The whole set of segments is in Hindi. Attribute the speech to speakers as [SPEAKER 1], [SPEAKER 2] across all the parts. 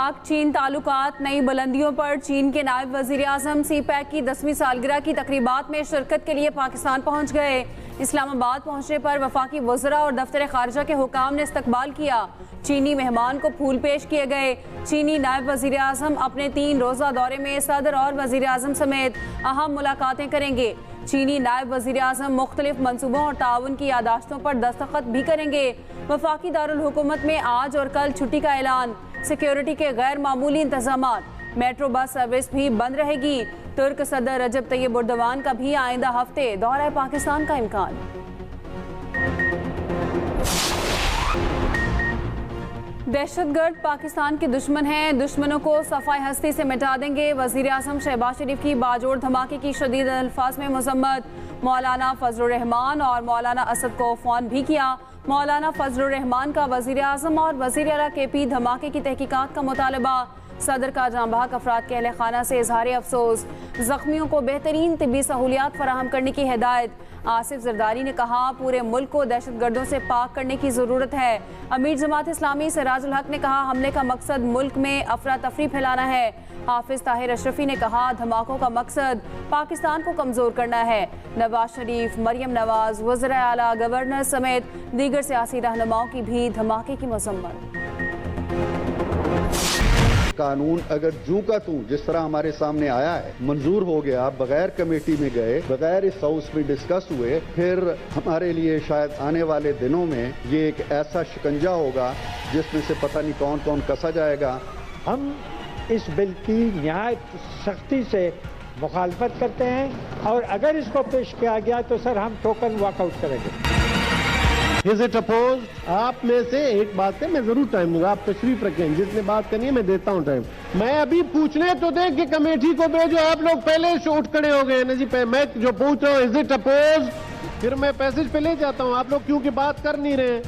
[SPEAKER 1] पाक चीन ताल्लुकात नई बुलंदियों पर। चीन के नायब वज़ीर आज़म सी-पैक की 10वीं सालगिरह की तकरीबात में शिरकत के लिए पाकिस्तान पहुँच गए। इस्लामाबाद पहुँचने पर वफाकी वज़रा और दफ्तर ख़ारिजा के हुकाम ने इस्तकबाल किया। चीनी मेहमान को फूल पेश किए गए। चीनी नायब वज़ीर आज़म अपने 3 रोज़ा दौरे में सदर और वज़ीर आज़म समेत अहम मुलाकातें करेंगे। चीनी नायब वज़ीर आज़म मुख्तलिफ मनसूबों और ताउन की यादाश्तों पर दस्तखत भी करेंगे। वफाकी दारुल हुकूमत में आज और कल छुट्टी का ऐलान। सिक्योरिटी के गैर मामूली इंतजामात। मेट्रो बस सर्विस भी बंद रहेगी। तुर्क सदर रजब तैयब एर्दोगान का भी आइंदा हफ्ते दौरा पाकिस्तान का इम्कान। दहशतगर्द पाकिस्तान के दुश्मन हैं, दुश्मनों को सफाई हस्ती से मिटा देंगे। वज़ीर आज़म शहबाज शरीफ की बाजोड़ धमाके की शदीद अल्फाज में मजम्मत। मौलाना फजलुर रहमान और मौलाना असद को फ़ोन भी किया। मौलाना फजलुर रहमान का वज़ीर आज़म और वज़ीर आला KP धमाके की तहकीकात का मुतालबा। सदर का जांबाहक अफराद के अहले खाना से इजहार अफसोस। ज़ख्मियों को बेहतरीन तिब्बी सहूलियात फराहम करने की हिदायत। आसिफ जरदारी ने कहा, पूरे मुल्क को दहशतगर्दों से पाक करने की ज़रूरत है। अमीर जमात इस्लामी सिराजुल हक ने कहा, हमले का मकसद मुल्क में अफरा तफरी फैलाना है। हाफिज ताहिर अशरफी ने कहा, धमाकों का मकसद पाकिस्तान को कमज़ोर करना है। नवाज शरीफ, मरियम नवाज, वज़ीर आला, गवर्नर समेत दीगर सियासी रहनुमाओं की भी धमाके की मजम्मत।
[SPEAKER 2] कानून अगर जूं का तूं जिस तरह हमारे सामने आया है, मंजूर हो गया, बगैर कमेटी में गए, बगैर इस हाउस में डिस्कस हुए, फिर हमारे लिए शायद आने वाले दिनों में ये एक ऐसा शिकंजा होगा जिसमें से पता नहीं कौन कौन कसा जाएगा।
[SPEAKER 3] हम इस बिल की निहायत सख्ती से मुखालफत करते हैं और अगर इसको पेश किया गया तो सर हम टोकन वॉकआउट करेंगे।
[SPEAKER 4] Is it oppose? आप में से एक बात है, मैं जरूर टाइम दूंगा, आप तशरीफ रखें, जिसने बात करनी है मैं देता हूं टाइम। मैं अभी पूछने तो दें कि कमेटी को भेजो, आप लोग पहले से उठ खड़े हो गए ना जी। मैं जो पूछ रहा हूँ इज इट अपोज, फिर मैं पैसेज पे ले जाता हूँ, आप लोग क्योंकि बात कर नहीं रहे।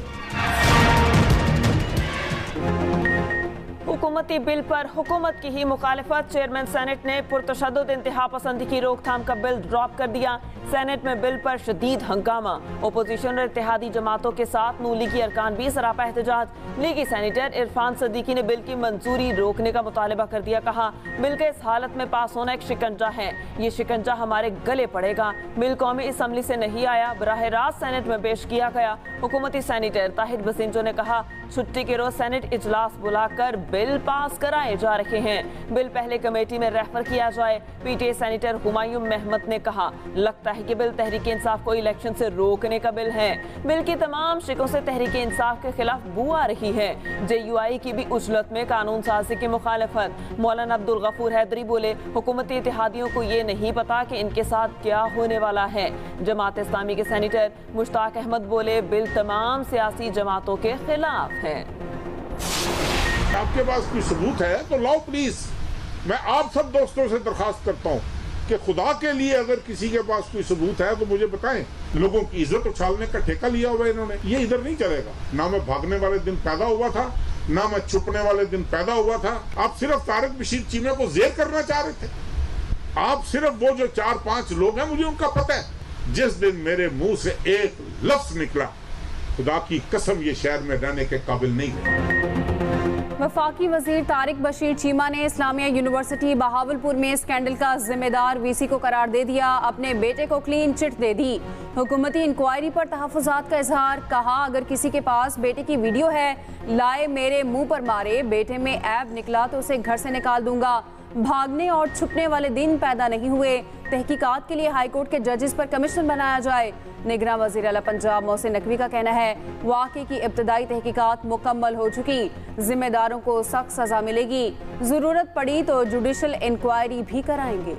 [SPEAKER 5] हुकूमती बिल पर हुकूमत की ही मुखालिफत। चेयरमैन सेनेट ने पुरतशद्दुद इंतहा पसंदी की रोकथाम का बिल ड्रॉप कर दिया। सेनेट में बिल पर शदीद हंगामा। ओपोजिशन और इत्तेहादी जमातों के साथ नून लीगी अरकान भी सरापा एहतजाज। लीगी सेनेटर इरफान सदीकी ने बिल की मंजूरी रोकने का मुतालबा कर दिया। कहा, बिल के इस हालत में पास होना एक शिकंजा है, ये शिकंजा हमारे गले पड़ेगा। बिल कौमी असम्बली से नहीं आया, बराह रास्त सेनेट में पेश किया गया। हुकूमती सेनेटर ताहिर बसिंजो ने कहा, छुट्टी के रोज सेनेट इजलास बुलाकर बिल पास कराए जा रहे हैं। बिल पहले कमेटी में रेफर किया जाए। PTA सेनेटर हुमायूं महमद ने कहा, लगता है कि बिल तहरीक इंसाफ को इलेक्शन से रोकने का बिल है। बिल की तमाम शिकों से तहरीक इंसाफ के खिलाफ बू आ रही है। JUI की भी उजलत में कानून साजी की मुखालफत। मौलाना अब्दुल गफूर हैदरी बोले, हुकूमती इत्तेहादियों को ये नहीं पता कि इनके साथ क्या होने वाला है। जमात इस्लामी के सेनेटर मुश्ताक अहमद बोले, बिल तमाम सियासी जमातों के खिलाफ है।
[SPEAKER 6] आपके पास कोई सबूत है तो लाओ प्लीज। मैं आप सब दोस्तों से दरखास्त करता हूँ कि खुदा के लिए अगर किसी के पास कोई सबूत है तो मुझे बताएं। लोगों की इज्जत उछालने का ठेका लिया हुआ है इन्होंने, ये इधर नहीं चलेगा। ना मैं भागने वाले दिन पैदा हुआ था, ना मैं छुपने वाले दिन पैदा हुआ था। आप सिर्फ तारिक बशीर चीमे को जेर करना चाह रहे थे। आप सिर्फ वो जो 4-5 लोग हैं, मुझे उनका पता है। जिस दिन मेरे मुंह से एक लफ्ज निकला, खुदा की कसम ये शहर में रहने के काबिल नहीं है।
[SPEAKER 1] वफाकी वजीर तारिक बशीर चीमा ने इस्लामिया यूनिवर्सिटी बहावलपुर में स्कैंडल का जिम्मेदार VC को करार दे दिया। अपने बेटे को क्लीन चिट दे दी। हुकूमती इंक्वायरी पर तहफ़्फ़ुज़ात का इजहार। कहा, अगर किसी के पास बेटे की वीडियो है, लाए मेरे मुंह पर मारे, बेटे में ऐब निकला तो उसे घर से निकाल दूंगा। भागने और छुपने वाले दिन पैदा नहीं हुए। तहकीकात के लिए हाईकोर्ट के जजेस पर कमीशन बनाया जाए। निगरान वज़ीर आला पंजाब मोहसिन नकवी का कहना है, वाक़े की इब्तदाई तहकीकात मुकम्मल हो चुकी, जिम्मेदारों को सख्त सजा मिलेगी। ज़रूरत पड़ी तो जुडिशल इंक्वायरी भी कराएंगे।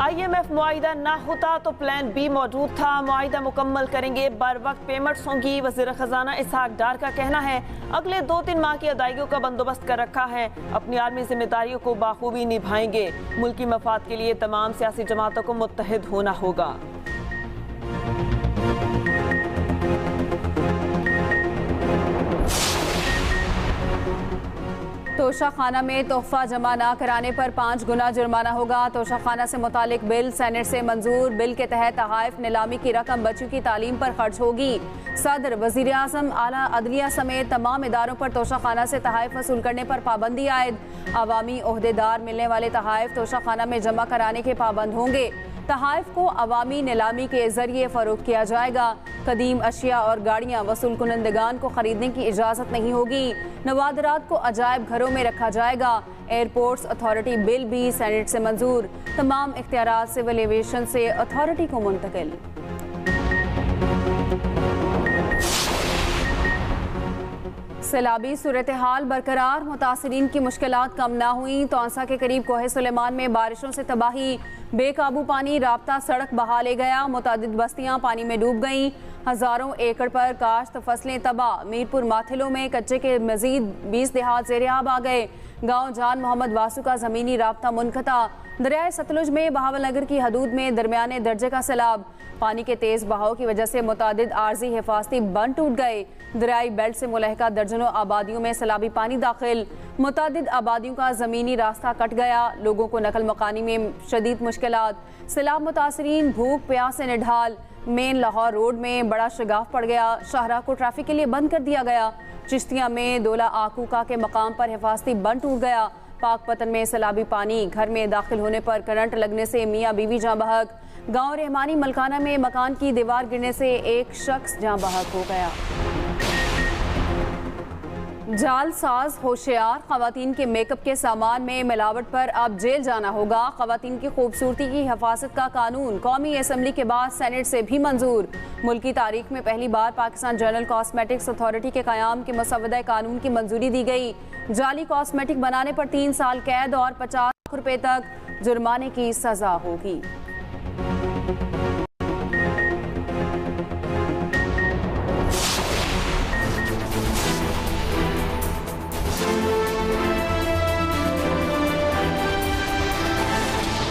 [SPEAKER 5] IMF मुआहिदा ना होता तो प्लान B मौजूद था, मुआहिदा मुकम्मल करेंगे, बर वक्त पेमेंट्स होंगी। वज़ीर ख़जाना इसहाक डार का कहना है, अगले 2-3 माह की अदायगियों का बंदोबस्त कर रखा है। अपनी आर्मी जिम्मेदारियों को बाखूबी निभाएंगे। मुल्की मफाद के लिए तमाम सियासी जमातों को मुत्तहिद होना होगा।
[SPEAKER 1] तो तोशा खाना में तोहफा जमा ना कराने पर 5 गुना जुर्माना होगा। तोशा खाना से मुतालिक बिल सेनेट से मंजूर। बिल के तहत तहाइफ नीलामी की रकम बच्चों की तालीम पर खर्च होगी। सदर, वजीर आज़म, आला अदलिया समेत तमाम इदारों पर तोशा खाना से तहाइफ वसूल करने पर पाबंदी आयद। अवामी ओहदेदार मिलने वाले तहाइफ तोशा खाना में जमा कराने के पाबंद होंगे। तहाइफ को अवामी नीलामी के जरिए फरोख्त किया जाएगा। कदीम अशिया और गाड़ियाँ वसूल कुनंदगान को खरीदने की इजाज़त नहीं होगी। नवादरात को अजायब घरों में रखा जाएगा। एयरपोर्ट्स अथॉरिटी बिल भी सेनेट से मंजूर। तमाम इख्तियारात सिविल एविएशन से अथॉरिटी को मुंतकिल। सैलाबी सूरत हाल बरकरार, मुतासरीन की मुश्किलात कम ना हुई। तौंसा के करीब कोहे सुलेमान में बारिशों से तबाही, बेकाबू पानी राब्ता सड़क बहा ले गया। मुतादिद बस्तियां पानी में डूब गईं। हज़ारों एकड़ पर काश्त फसलें तबाह। मीरपुर माथिलों में कच्चे के मजीद 20 देहात ज़ेर-ए-आब आ गए। गाँव जान मोहम्मद वासु का ज़मीनी राब्ता मुनक़ता। दरियाए सतलुज में बहावल नगर की हदूद में दरमियाने दर्जे का सैलाब। पानी के तेज बहाव की वजह से मुतादिद आर्जी हिफाजती बंद टूट गए। दरियाई बेल्ट से मुलहका दर्जनों आबादियों में सैलाबी पानी दाखिल। मुतादिद आबादियों का ज़मीनी रास्ता कट गया। लोगों को नकल मकानी में शदीद मुश्किलात। सैलाब मुतासरीन भूख प्यास से निढाल। मेन लाहौर रोड में बड़ा शगाफ पड़ गया। शाहराह को ट्रैफिक के लिए बंद कर दिया गया। चिश्तिया में दोला आकूका के मकाम पर हिफाजती बंद टूट गया। पाकपतन में सैलाबी पानी घर में दाखिल होने पर करंट लगने से मियाँ बीवी जाँ बहक। गाँव रहमानी मलकाना में मकान की दीवार गिरने से एक शख्स जाँ बहक हो गया। जालसाज होशियार, खवातीन के मेकअप के सामान में मिलावट पर अब जेल जाना होगा। खवातीन की खूबसूरती की हिफाजत का कानून कौमी असम्बली के बाद सेनेट से भी मंजूर। मुल्की तारीख में पहली बार पाकिस्तान जनरल कॉस्मेटिक्स अथॉरिटी के क़याम के मसवदा कानून की मंजूरी दी गई। जाली कॉस्मेटिक बनाने पर 3 साल कैद और 50 लाख रुपए तक जुर्माने की सजा होगी।